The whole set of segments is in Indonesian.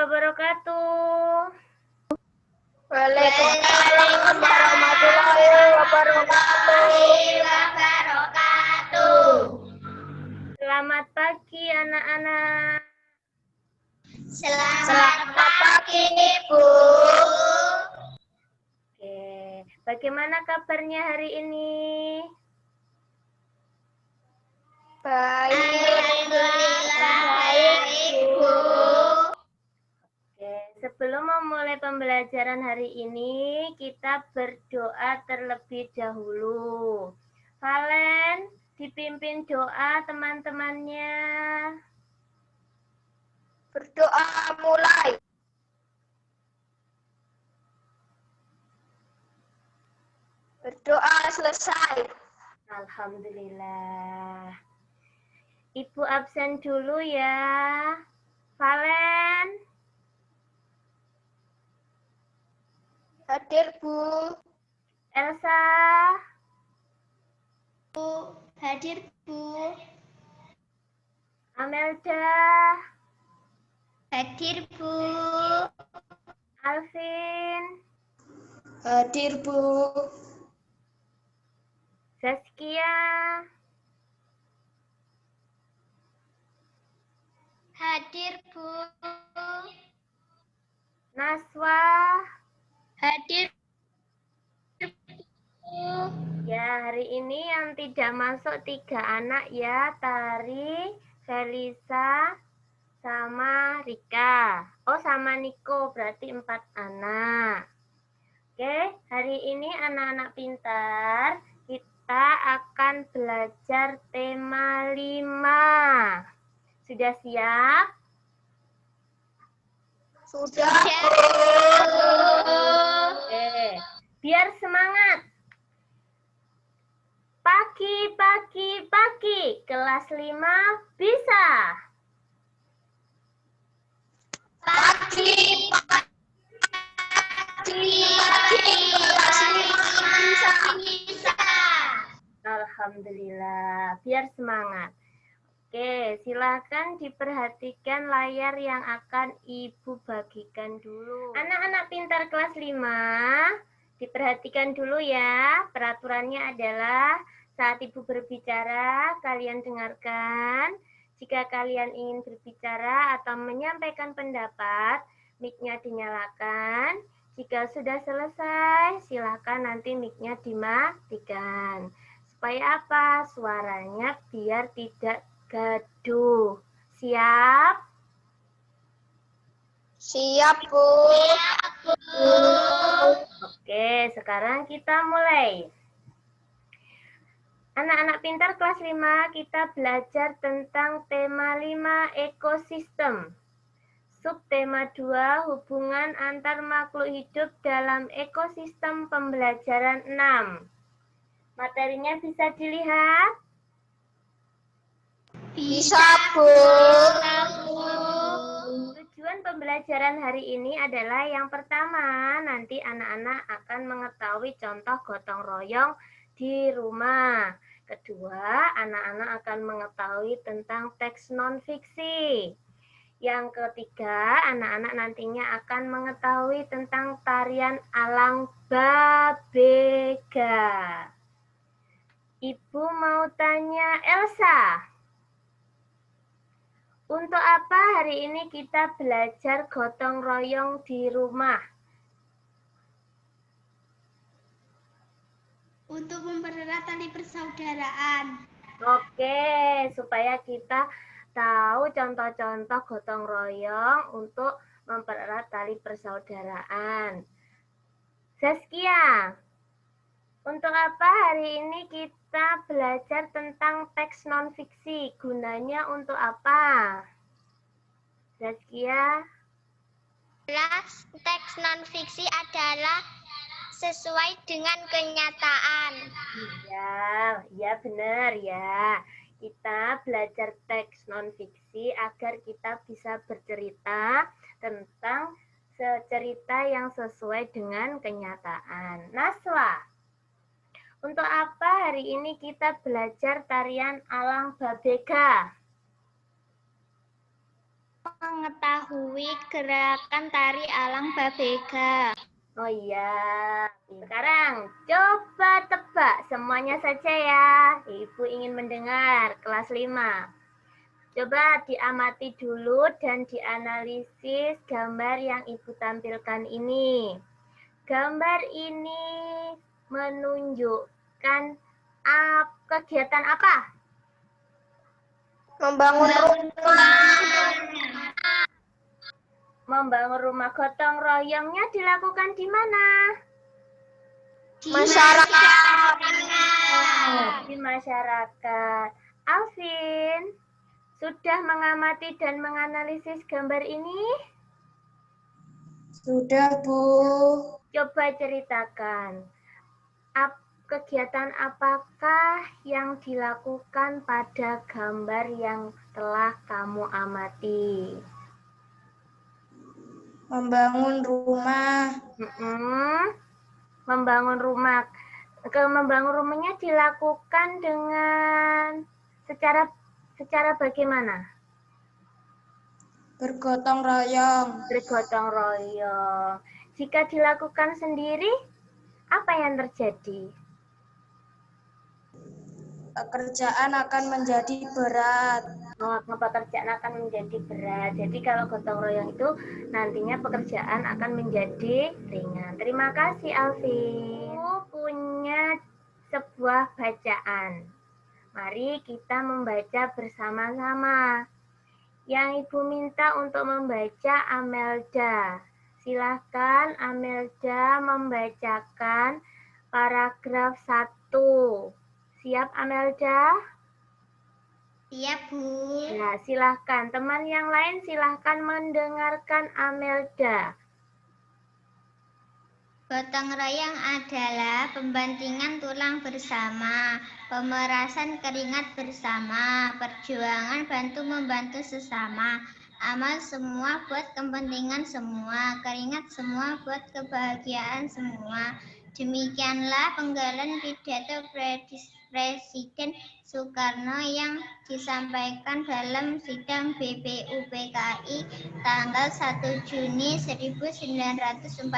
wabarakatuh. Waalaikumsalam warahmatullahi wabarakatuh. Selamat pagi anak-anak. Selamat pagi, Bu. Oke, bagaimana kabarnya hari ini? Baik, alhamdulillah baik, Bu. Oke, sebelum memulai pembelajaran hari ini, kita berdoa terlebih dahulu. Valen, dipimpin doa teman-temannya. Berdoa mulai. Berdoa selesai. Alhamdulillah. Ibu absen dulu ya. Valen. Hadir, Bu. Elsa. Bu. Hadir, Bu. Amelda. Hadir, Bu. Alvin. Hadir, Bu. Zaskia. Hadir, Bu. Naswa. Hadir, Bu. Ya, hari ini yang tidak masuk 3 anak ya, Tari, Felisa, sama Rika. Oh, sama Niko, berarti 4 anak. Oke, hari ini anak-anak pintar, kita akan belajar tema 5. Sudah siap? Sudah, Bu. Oke, biar semangat. Pagi, pagi, pagi, kelas 5 bisa. Pagi, kelas 5 bisa. Alhamdulillah, biar semangat. Oke, silakan diperhatikan layar yang akan Ibu bagikan dulu. Anak-anak pintar kelas 5, diperhatikan dulu ya. Peraturannya adalah saat Ibu berbicara, kalian dengarkan. Jika kalian ingin berbicara atau menyampaikan pendapat, mic-nya dinyalakan. Jika sudah selesai, silakan nanti mic-nya dimatikan. Supaya apa? Suaranya biar tidak gaduh. Siap? Siap, Bu. Oke, sekarang kita mulai. Anak-anak pintar kelas 5, kita belajar tentang tema 5, ekosistem. Subtema 2, hubungan antar makhluk hidup dalam ekosistem, pembelajaran 6. Materinya bisa dilihat? Bisa, Bu. Tujuan pembelajaran hari ini adalah yang pertama, nanti anak-anak akan mengetahui contoh gotong royong di rumah. Kedua, anak-anak akan mengetahui tentang teks non-fiksi. Yang ketiga, anak-anak nantinya akan mengetahui tentang tarian alang babega. Ibu mau tanya Elsa. Untuk apa hari ini kita belajar gotong royong di rumah? Untuk mempererat tali persaudaraan. Oke, supaya kita tahu contoh-contoh gotong royong untuk mempererat tali persaudaraan. Zaskia, untuk apa hari ini kita belajar tentang teks non-fiksi? Gunanya untuk apa? Zaskia? Teks non-fiksi adalah sesuai dengan kenyataan. Ya benar ya. Kita belajar teks non-fiksi agar kita bisa bercerita tentang cerita yang sesuai dengan kenyataan. Naswa, untuk apa hari ini kita belajar tarian alang babega? mengetahui gerakan tari alang babega. Oh iya, sekarang coba tebak semuanya saja ya. Ibu ingin mendengar kelas 5. Coba diamati dulu dan dianalisis gambar yang Ibu tampilkan ini. Gambar ini menunjukkan kegiatan apa? Membangun rumah. Membangun rumah gotong royongnya dilakukan di mana? Masyarakat. Di masyarakat. Alvin, sudah mengamati dan menganalisis gambar ini? Sudah, Bu. Coba ceritakan, kegiatan apakah yang dilakukan pada gambar yang telah kamu amati? Membangun rumah. Membangun rumah. Membangun rumahnya dilakukan dengan secara bagaimana? Bergotong royong. Bergotong royong. Jika dilakukan sendiri, apa yang terjadi? Pekerjaan akan menjadi berat. Pekerjaan akan menjadi berat. Jadi kalau gotong royong itu nantinya pekerjaan akan menjadi ringan. Terima kasih Alvin. Aku punya sebuah bacaan. Mari kita membaca bersama-sama. Yang Ibu minta untuk membaca Amelda. Silahkan Amelda membacakan paragraf 1. Siap Amelda? Siap, Bu. Ya, silahkan. Teman yang lain silahkan mendengarkan Amelda. Gotong royong adalah pembantingan tulang bersama, pemerasan keringat bersama, perjuangan bantu-membantu sesama, amal semua buat kepentingan semua, keringat semua buat kebahagiaan semua. Demikianlah penggalan pidato Presiden Soekarno yang disampaikan dalam sidang BPUPKI tanggal 1 Juni 1945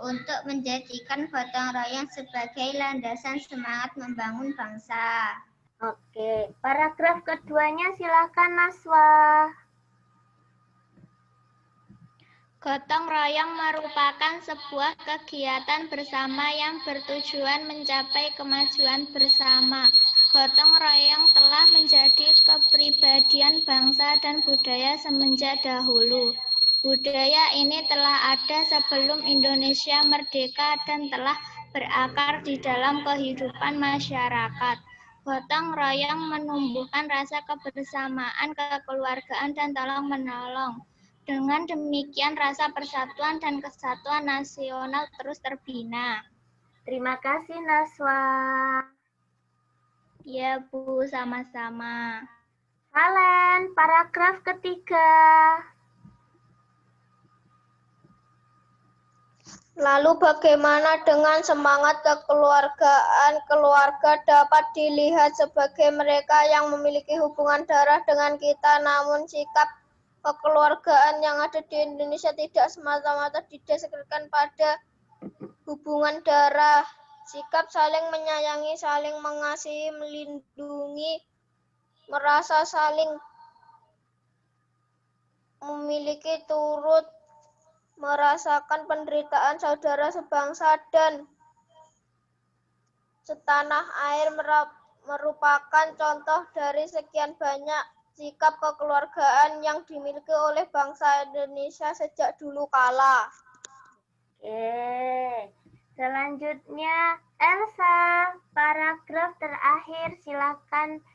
untuk menjadikan gotong royong sebagai landasan semangat membangun bangsa. Oke, paragraf keduanya silakan Naswa. Gotong royong merupakan sebuah kegiatan bersama yang bertujuan mencapai kemajuan bersama. Gotong royong telah menjadi kepribadian bangsa dan budaya semenjak dahulu. Budaya ini telah ada sebelum Indonesia merdeka dan telah berakar di dalam kehidupan masyarakat. Gotong royong menumbuhkan rasa kebersamaan, kekeluargaan, dan tolong-menolong. Dengan demikian, rasa persatuan dan kesatuan nasional terus terbina. Terima kasih, Naswa. Ya, Bu, sama-sama. Valen, paragraf ketiga. Lalu bagaimana dengan semangat kekeluargaan? Keluarga dapat dilihat sebagai mereka yang memiliki hubungan darah dengan kita, namun sikap kekeluargaan yang ada di Indonesia tidak semata-mata didasarkan pada hubungan darah. Sikap saling menyayangi, saling mengasihi, melindungi, merasa saling memiliki, turut merasakan penderitaan saudara sebangsa dan setanah air merupakan contoh dari sekian banyak sikap kekeluargaan yang dimiliki oleh bangsa Indonesia sejak dulu kala. Oke, selanjutnya Elsa, paragraf terakhir silakan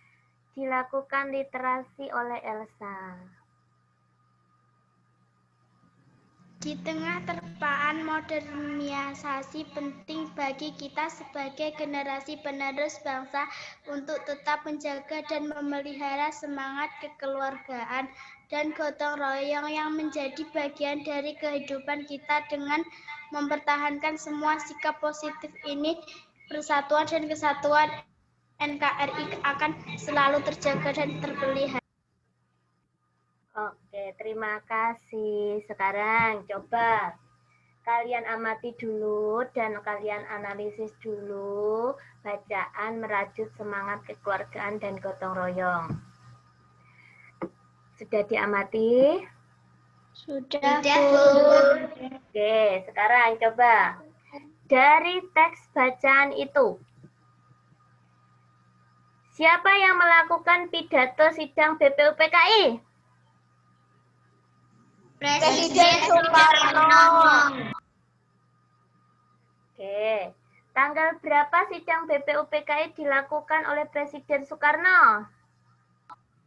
dilakukan literasi oleh Elsa. Di tengah terpaan modernisasi, penting bagi kita sebagai generasi penerus bangsa untuk tetap menjaga dan memelihara semangat kekeluargaan dan gotong royong yang menjadi bagian dari kehidupan kita. Dengan mempertahankan semua sikap positif ini, persatuan dan kesatuan NKRI akan selalu terjaga dan terpelihara. Oke, terima kasih. Sekarang coba kalian amati dulu dan kalian analisis dulu bacaan merajut semangat kekeluargaan dan gotong royong. Sudah diamati? Sudah, Bu. Oke, sekarang coba dari teks bacaan itu, siapa yang melakukan pidato sidang BPUPKI? Presiden Soekarno. Oke, tanggal berapa sidang BPUPKI dilakukan oleh Presiden Soekarno?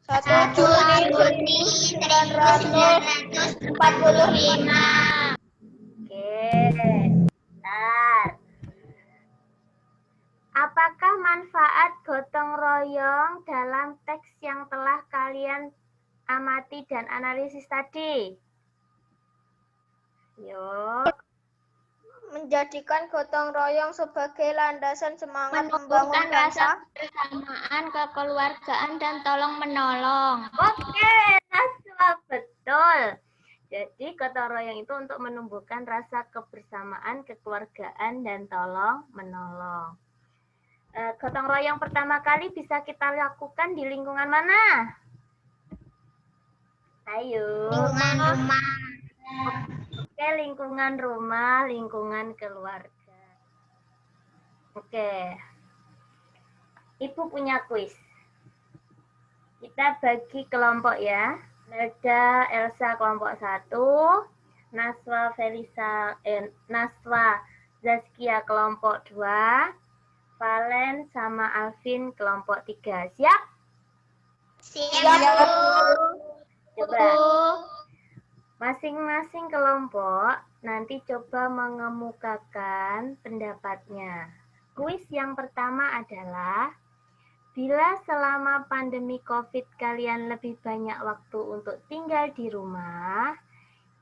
1 Juni 1945. Oke, bentar. Apakah manfaat gotong royong dalam teks yang telah kalian amati dan analisis tadi? Yuk. Menjadikan gotong royong sebagai landasan semangat membangun menumbuhkan bangsa. rasa kebersamaan, kekeluargaan, dan tolong menolong. Oke, Naswa, betul. Jadi gotong royong itu untuk menumbuhkan rasa kebersamaan, kekeluargaan, dan tolong menolong. Gotong royong pertama kali bisa kita lakukan di lingkungan mana? Ayo. Lingkungan rumah. Oke, lingkungan rumah, lingkungan keluarga. Oke. Ibu punya kuis. Kita bagi kelompok ya. Melda, Elsa kelompok 1, Naswa Zaskia kelompok 2, Valen sama Alvin kelompok 3. Siap? Siap, Coba. Masing-masing kelompok nanti coba mengemukakan pendapatnya. Kuis yang pertama adalah, bila selama pandemi COVID kalian lebih banyak waktu untuk tinggal di rumah,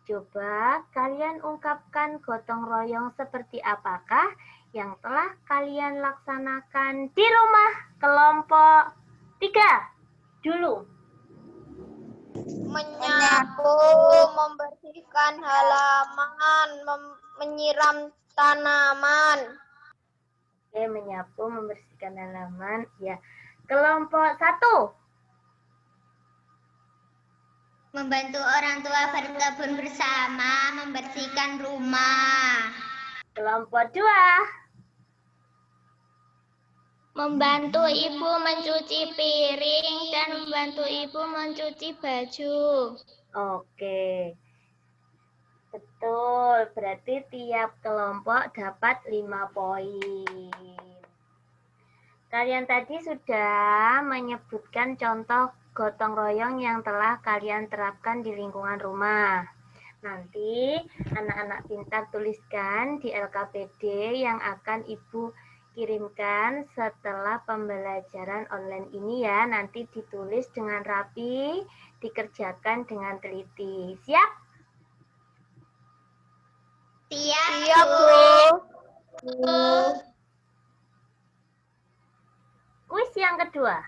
coba kalian ungkapkan gotong royong seperti apakah yang telah kalian laksanakan di rumah kelompok 3 dulu. menyapu, membersihkan halaman, menyiram tanaman. Oke, menyapu, membersihkan halaman. Ya. Kelompok 1. Membantu orang tua berkebun bersama, membersihkan rumah. Kelompok 2. Membantu ibu mencuci piring dan membantu ibu mencuci baju. Oke. Betul, berarti tiap kelompok dapat 5 poin. Kalian tadi sudah menyebutkan contoh gotong royong yang telah kalian terapkan di lingkungan rumah. Nanti anak-anak pintar tuliskan di LKPD yang akan Ibu kirimkan setelah pembelajaran online ini ya. Nanti ditulis dengan rapi, dikerjakan dengan teliti. Siap? Siap, Bu. Kuis yang kedua.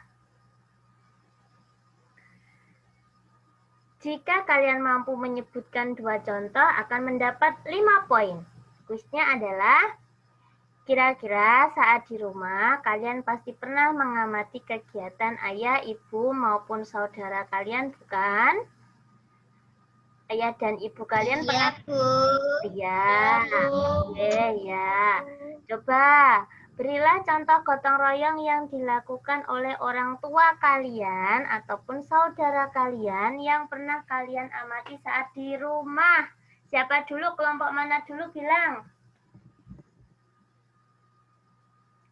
Jika kalian mampu menyebutkan 2 contoh akan mendapat 5 poin. Kuisnya adalah, kira-kira saat di rumah kalian pasti pernah mengamati kegiatan ayah, ibu maupun saudara kalian, bukan? Ayah dan ibu kalian pernah? Bu. Iya. Oke, ya. Coba berilah contoh gotong royong yang dilakukan oleh orang tua kalian ataupun saudara kalian yang pernah kalian amati saat di rumah. Siapa dulu, kelompok mana dulu bilang?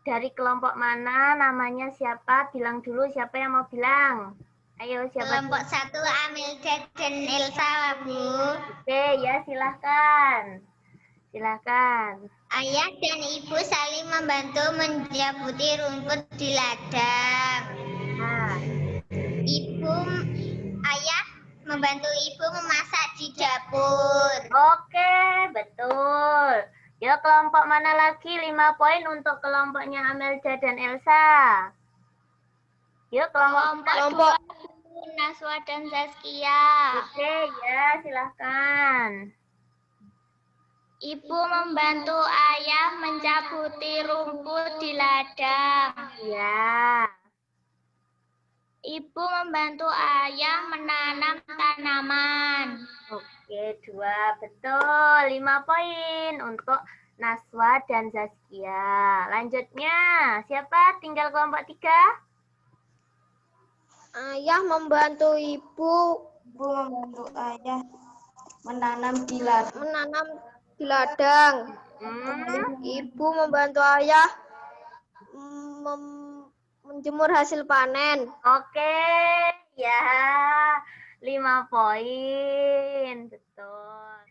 Dari kelompok mana, namanya siapa? Bilang dulu, siapa yang mau bilang? Ayo, siapa? Kelompok 1 Amelda dan Elsa, Bu. Oke, ya silahkan. Silahkan. Ayah dan ibu saling membantu menjabuti rumput di ladang. Nah, Ayah membantu ibu memasak di dapur. oke, betul. Ya, kelompok mana lagi? 5 poin untuk kelompoknya Amelda dan Elsa. Yuk, kelompok Naswa dan Zaskia. Oke, ya silahkan. Ibu membantu ayah mencabuti rumput di ladang. Ya. Ibu membantu ayah menanam tanaman. Oke, 2 betul. 5 poin untuk Naswa dan Zaskia. Lanjutnya, siapa? Tinggal kelompok 3. Ayah membantu ibu Ibu membantu ayah menanam di ladang. Hmm. Ibu membantu ayah menjemur hasil panen. Oke, ya 5 poin, betul.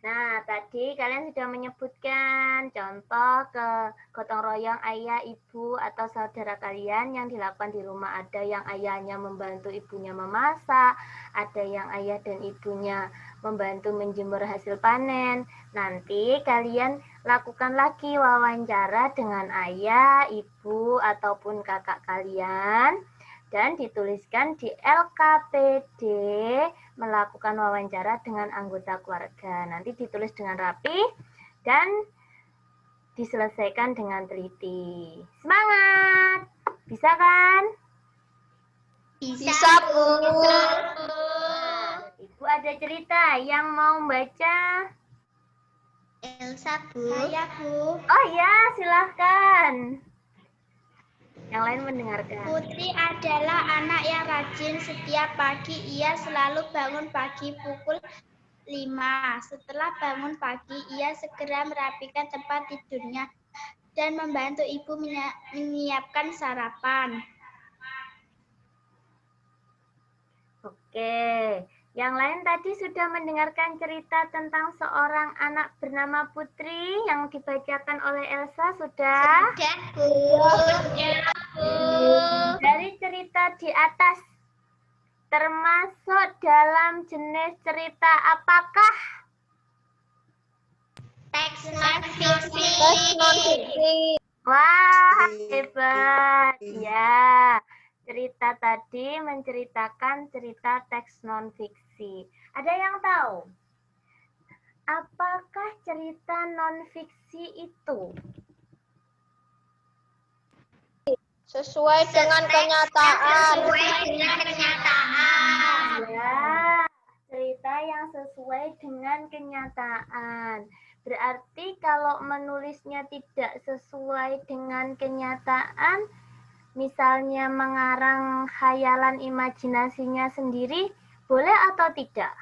Nah, tadi kalian sudah menyebutkan contoh ke gotong royong ayah, ibu, atau saudara kalian yang dilakukan di rumah. Ada yang ayahnya membantu ibunya memasak, ada yang ayah dan ibunya membantu menjemur hasil panen. Nanti kalian lakukan lagi wawancara dengan ayah, ibu, ataupun kakak kalian. Dan dituliskan di LKPD melakukan wawancara dengan anggota keluarga. Nanti ditulis dengan rapi dan diselesaikan dengan teliti. Semangat! Bisa kan? Bisa, Bu. Nah, Ibu ada cerita yang mau baca? Elsa, Bu. Saya, Bu. Oh ya, silahkan. Yang lain mendengarkan. Putri adalah anak yang rajin. Setiap pagi ia selalu bangun pagi pukul 5. Setelah bangun pagi, ia segera merapikan tempat tidurnya dan membantu ibu menyiapkan sarapan. Oke, yang lain tadi sudah mendengarkan cerita tentang seorang anak bernama Putri yang dibacakan oleh Elsa, sudah? Sudah, Bu. Sudah, Bu. Dari cerita di atas, termasuk dalam jenis cerita apakah? Teks non-fiksi. Wah, hebat. Ya, cerita tadi menceritakan cerita teks non-fiksi. Ada yang tahu? Apakah cerita non-fiksi itu? Sesuai dengan kenyataan. Ya, cerita yang sesuai dengan kenyataan. Berarti kalau menulisnya tidak sesuai dengan kenyataan, misalnya mengarang khayalan imajinasinya sendiri, boleh atau tidak?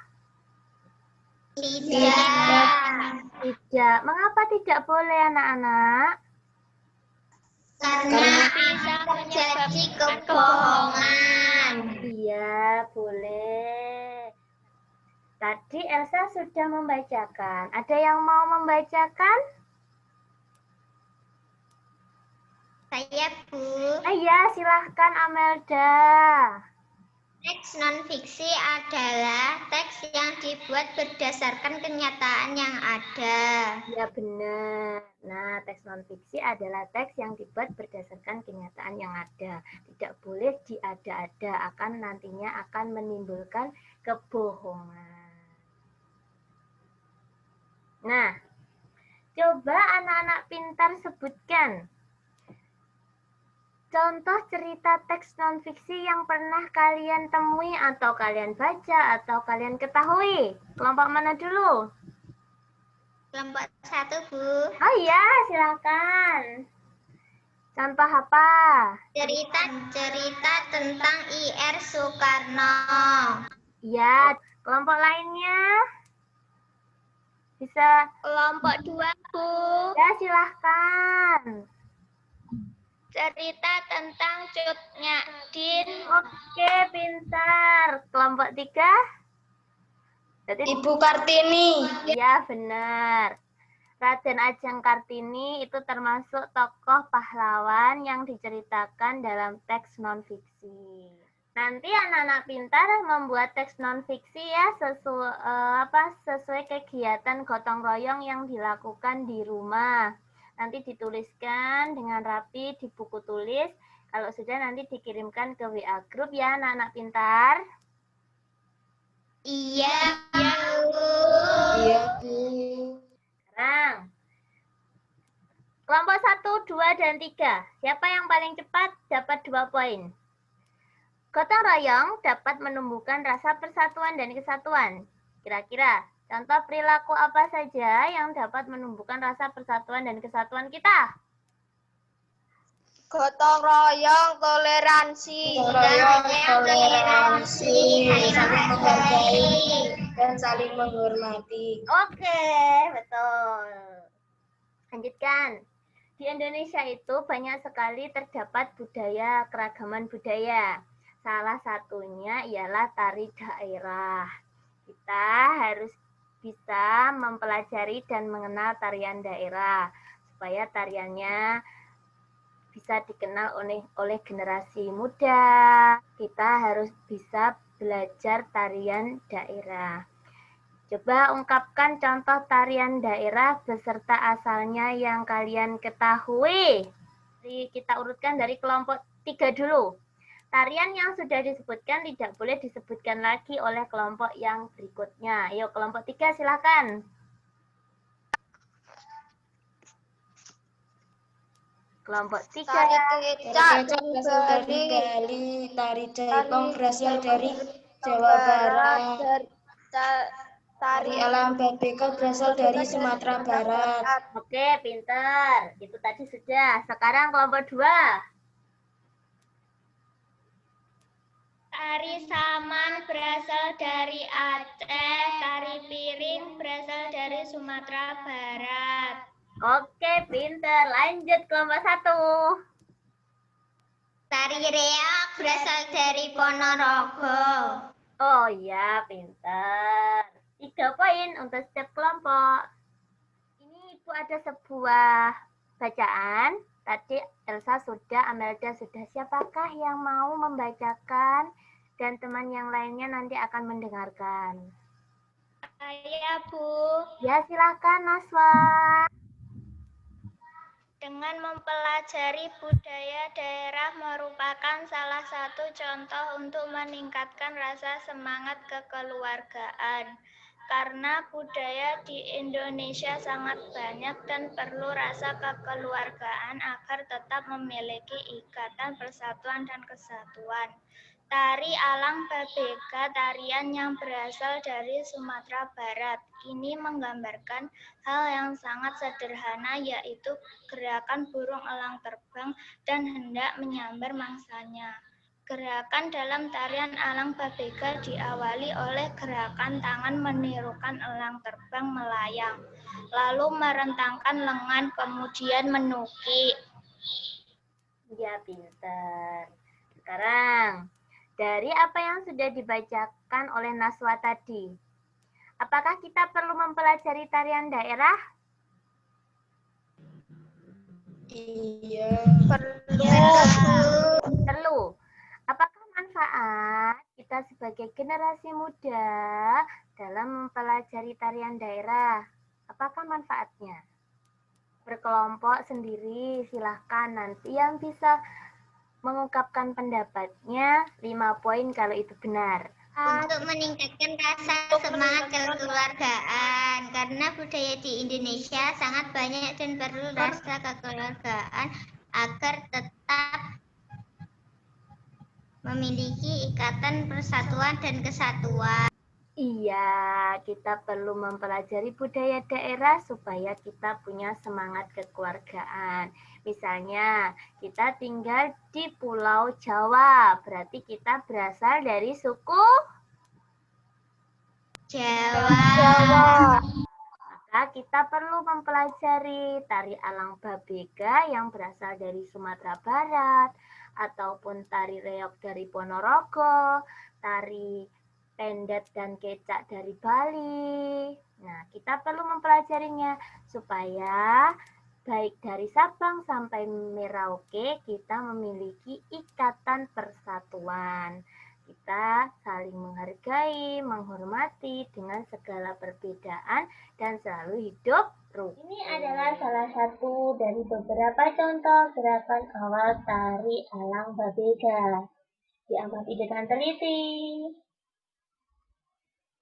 Tidak. Tidak. Mengapa tidak boleh, anak-anak? Karena bisa menjadi kebohongan. Iya, boleh. Tadi Elsa sudah membacakan. Ada yang mau membacakan? Saya, Bu. Iya, silahkan Amelda. Teks non-fiksi adalah teks yang dibuat berdasarkan kenyataan yang ada. Ya, benar. Nah, teks non-fiksi adalah teks yang dibuat berdasarkan kenyataan yang ada. Tidak boleh diada-ada, akan nantinya akan menimbulkan kebohongan. Nah, coba anak-anak pintar sebutkan contoh cerita teks non-fiksi yang pernah kalian temui atau kalian baca atau kalian ketahui. Kelompok mana dulu? Kelompok 1, Bu. Oh iya, silakan. Contoh apa? Cerita tentang I.R. Soekarno. Ya, kelompok lainnya? Bisa? Kelompok 2, Bu. Ya, silahkan. Cerita tentang Cut Nyadin. Oke, pintar. Kelompok 3? Ibu Kartini. Ya, benar. Raden Ajeng Kartini itu termasuk tokoh pahlawan yang diceritakan dalam teks non-fiksi. Nanti anak-anak pintar membuat teks non-fiksi ya sesuai kegiatan gotong royong yang dilakukan di rumah. Nanti dituliskan dengan rapi di buku tulis. Kalau sudah nanti dikirimkan ke WA group ya anak-anak pintar. Iya, Iya, Bu. Sekarang, kelompok 1, 2, dan 3. Siapa yang paling cepat dapat 2 poin. Gotong royong dapat menumbuhkan rasa persatuan dan kesatuan. Kira-kira, contoh perilaku apa saja yang dapat menumbuhkan rasa persatuan dan kesatuan kita? Gotong royong, toleransi. Toleransi, saling menghargai, dan saling menghormati. Oke, betul. Lanjutkan. Di Indonesia itu banyak sekali terdapat budaya, keragaman budaya. Salah satunya ialah tari daerah. Kita harus bisa mempelajari dan mengenal tarian daerah supaya tariannya bisa dikenal oleh generasi muda. Kita harus bisa belajar tarian daerah. Coba ungkapkan contoh tarian daerah beserta asalnya yang kalian ketahui. Jadi kita urutkan dari kelompok 3 dulu. Tarian yang sudah disebutkan tidak boleh disebutkan lagi oleh kelompok yang berikutnya. Ayo kelompok 3 silakan. Kelompok 3. Tari kecak, berasal dari Bali, tari jaipong berasal dari Jawa Barat, tari alang babeka berasal dari Sumatera Barat. Oke, pinter. Itu tadi sudah. Sekarang kelompok 2. tari saman berasal dari Aceh, tari piring berasal dari Sumatera Barat. Oke, pinter. Lanjut kelompok 1. Tari reok berasal dari Ponorogo. Oh iya, pinter. 3 poin untuk setiap kelompok. Ini Ibu ada sebuah bacaan. Tadi Elsa sudah, Amelda sudah. Siapakah yang mau membacakan? Dan teman yang lainnya nanti akan mendengarkan. Saya, Bu. Ya, silakan Naswa. Dengan mempelajari budaya daerah merupakan salah satu contoh untuk meningkatkan rasa semangat kekeluargaan. Karena budaya di Indonesia sangat banyak dan perlu rasa kekeluargaan agar tetap memiliki ikatan persatuan dan kesatuan. Tari alang babeka, tarian yang berasal dari Sumatera Barat, ini menggambarkan hal yang sangat sederhana, yaitu gerakan burung elang terbang dan hendak menyambar mangsanya. Gerakan dalam tarian alang babeka diawali oleh gerakan tangan menirukan elang terbang melayang, lalu merentangkan lengan, kemudian menukik. Ya, pinter. Sekarang, dari apa yang sudah dibacakan oleh Naswa tadi, apakah kita perlu mempelajari tarian daerah? Iya. Perlu. Apakah manfaat kita sebagai generasi muda dalam mempelajari tarian daerah? Apakah manfaatnya? Berkelompok sendiri, silahkan nanti yang bisa mengungkapkan pendapatnya 5 poin kalau itu benar. Untuk meningkatkan rasa semangat kekeluargaan, karena budaya di Indonesia sangat banyak dan perlu rasa kekeluargaan agar tetap memiliki ikatan persatuan dan kesatuan. Iya, kita perlu mempelajari budaya daerah supaya kita punya semangat kekeluargaan. Misalnya, kita tinggal di Pulau Jawa, berarti kita berasal dari suku Jawa. Maka kita perlu mempelajari tari alang babeka yang berasal dari Sumatera Barat, ataupun tari reok dari Ponorogo, tari pendet dan kecak dari Bali. Nah, kita perlu mempelajarinya supaya baik dari Sabang sampai Merauke kita memiliki ikatan persatuan. Kita saling menghargai, menghormati dengan segala perbedaan dan selalu hidup rukun. Ini adalah salah satu dari beberapa contoh gerakan awal tari alang babeka. Diamati dengan teliti.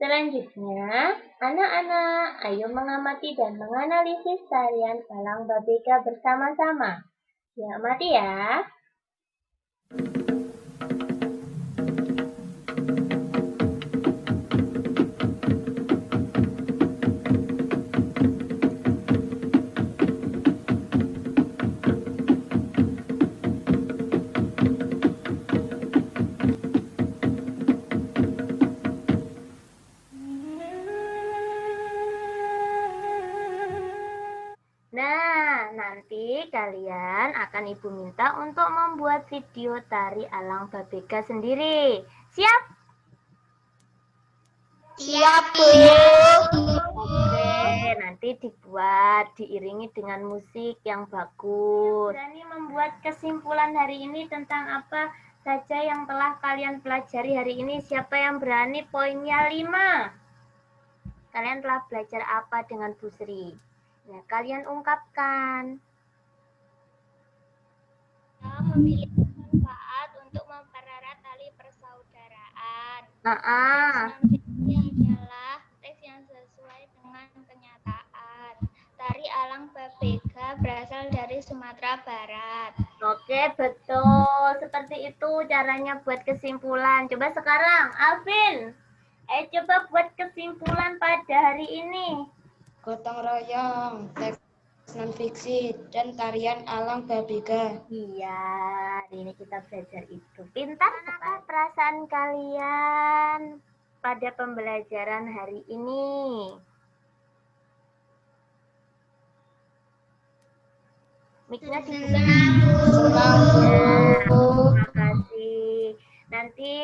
Selanjutnya, anak-anak, ayo mengamati dan menganalisis tarian Elang Babeka bersama-sama. Diamati ya. Nah, nanti kalian akan Ibu minta untuk membuat video tari Elang Babeka sendiri. Siap? Siap, Bu. Oke, nanti dibuat diiringi dengan musik yang bagus. Berani membuat kesimpulan hari ini tentang apa saja yang telah kalian pelajari hari ini? Siapa yang berani? Poinnya 5. Kalian telah belajar apa dengan Bu Sri? Nah, kalian ungkapkan. Memiliki manfaat untuk mempererat tali persaudaraan. Ini adalah teks yang sesuai dengan kenyataan. Tari Elang Babeka berasal dari Sumatera Barat. Oke, betul. Seperti itu caranya buat kesimpulan. Coba sekarang, Alvin. Coba buat kesimpulan pada hari ini. Gotong royong, teks non-fiksi, dan tarian Elang Babeka. Iya, hari ini kita belajar itu. Pintar. Apa perasaan kalian pada pembelajaran hari ini? Mic-nya dibuka. Terima kasih. Nanti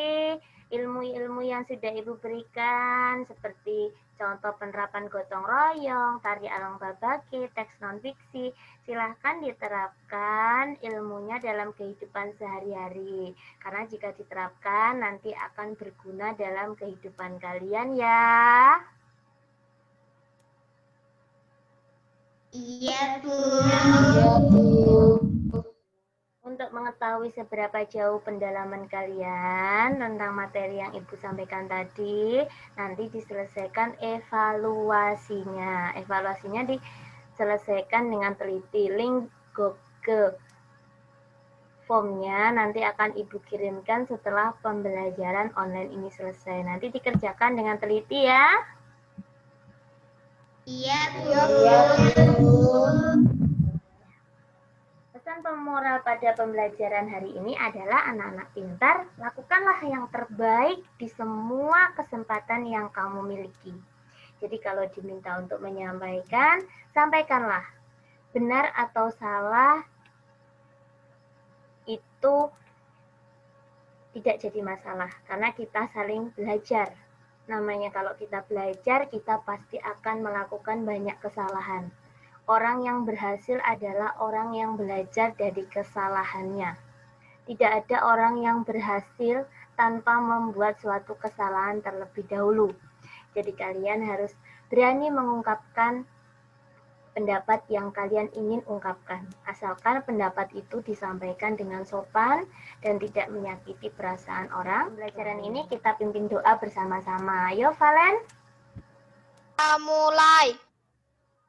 ilmu-ilmu yang sudah Ibu berikan seperti contoh penerapan gotong royong, tari Elang Babeka, teks non-fiksi, silahkan diterapkan ilmunya dalam kehidupan sehari-hari. Karena jika diterapkan nanti akan berguna dalam kehidupan kalian ya. Iya, Bu. Iya, Bu. Untuk mengetahui seberapa jauh pendalaman kalian tentang materi yang Ibu sampaikan tadi, nanti diselesaikan evaluasinya. Evaluasinya diselesaikan dengan teliti. Link Google Formnya nanti akan Ibu kirimkan setelah pembelajaran online ini selesai. Nanti dikerjakan dengan teliti ya. Iya, Bu. Iya, Bu. Pesan pemoral pada pembelajaran hari ini adalah anak-anak pintar, lakukanlah yang terbaik di semua kesempatan yang kamu miliki. Jadi kalau diminta untuk menyampaikan, sampaikanlah. Benar atau salah itu tidak jadi masalah, karena kita saling belajar. Namanya kalau kita belajar, kita pasti akan melakukan banyak kesalahan. Orang yang berhasil adalah orang yang belajar dari kesalahannya. Tidak ada orang yang berhasil tanpa membuat suatu kesalahan terlebih dahulu. Jadi kalian harus berani mengungkapkan pendapat yang kalian ingin ungkapkan. Asalkan pendapat itu disampaikan dengan sopan dan tidak menyakiti perasaan orang. Pembelajaran ini kita pimpin doa bersama-sama. Ayo, Valen. Mulai.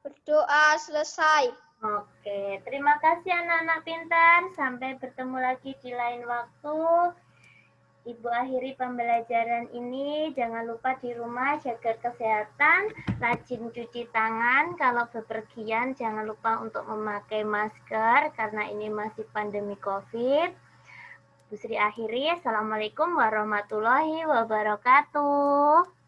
Berdoa selesai. Oke, terima kasih anak-anak pintar. Sampai bertemu lagi di lain waktu. Ibu akhiri pembelajaran ini. Jangan lupa di rumah jaga kesehatan, rajin cuci tangan. Kalau bepergian jangan lupa untuk memakai masker karena ini masih pandemi COVID. Bu Sri akhiri. Assalamualaikum warahmatullahi wabarakatuh.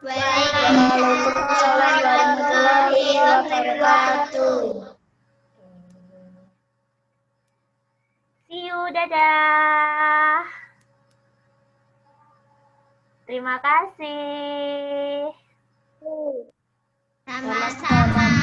Waalaikumsalam warahmatullahi wabarakatuh. See you, dadah. Terima kasih. Sama-sama.